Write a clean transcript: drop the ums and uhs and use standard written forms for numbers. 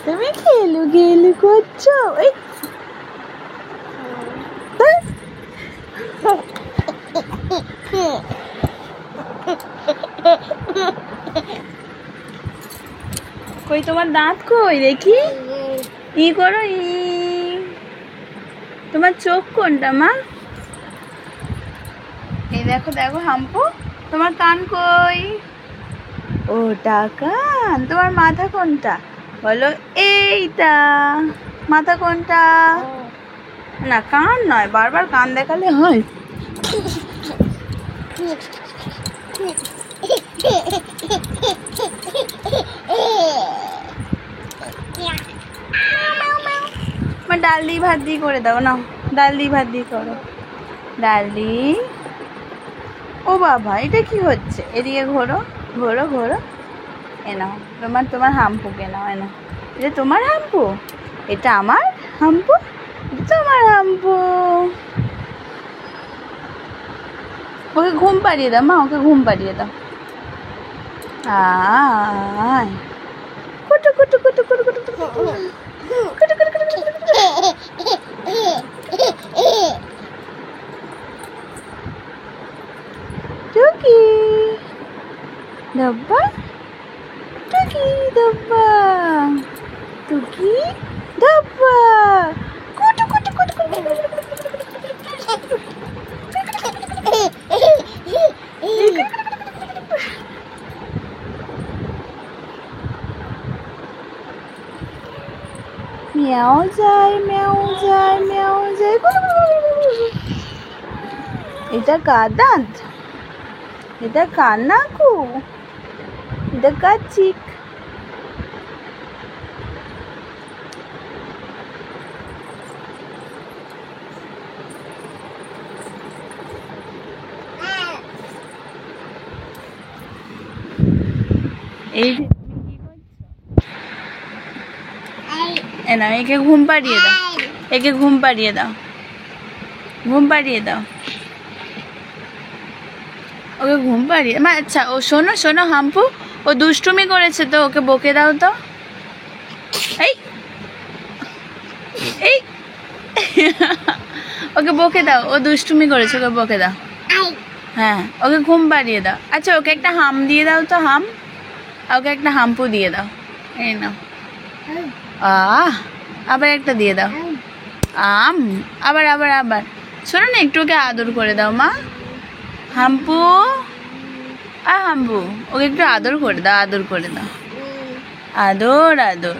তুমি খেলু খেলু করছো? এই কই তোমার দাঁত কই দেখি? ই করো ই। তোমার চোখ কোনটা মা? এই দেখো দেখো হাম্পু, তোমার কান কই? ওটা কান। তোমার মাথা কোনটা বলো? এইটা। মাথা কোনটা? না কান নয়, বারবার কান দেখালে হয়? ডাল দিয়ে ভাত দিয়ে করে দাও না, ডাল দিয়ে ভাত দিয়ে করো। ডাল দিয়ে। ও বাবা এটা কি হচ্ছে? এদিকে ঘোরো ঘোরো ঘোরো। এ নাও তোমার হাম্পুকে নাও। এ নাও, এটা তোমার হাম্পু, এটা আমার হাম্পু, তোমার হাম্পু। ওকে ঘুম পাড়িয়ে দাও মা, ওকে ঘুম পাড়িয়ে দাও। আয় কুটু কুটু কুটু কুটু কুটু কুটু কুটু কুটু কুটু কুটু কুটু। টুকি ডাব্বা, টুকি ডাব্বা, টুকি ডাব্বা, কুটু কুটু কুটু কুটু কুটু। মেও যায় মেও যায় মেও যায়। এটা কার দাঁত? এটা কার নাকু? এটা কার চিক? এই না, একে ঘুম পাড়িয়ে দাও, একে ঘুম পাড়িয়ে দাও, ঘুম পাড়িয়ে দাও, ওকে ঘুম পাড়িয়ে। আচ্ছা ও শোনো শোনো হাম্পু, ও দুষ্টুমি করেছে তো, ওকে বকে দাও তো। এই এই ওকে বকে দাও, ও দুষ্টুমি করেছে, ওকে বকে দাও। হ্যাঁ ওকে ঘুম পাড়িয়ে দাও। আচ্ছা ওকে একটা হাম দিয়ে দাও তো, হাম। ওকে একটা হাম্পু দিয়ে দাও। এই নাও। আবার একটা দিয়ে দাও। আম। আবার আবার আবার। শোনো না একটু ওকে আদর করে দাও মা। হাম্পু হাম্পু, ওকে একটু আদর করে দাও, আদর করে দাও, আদর আদর।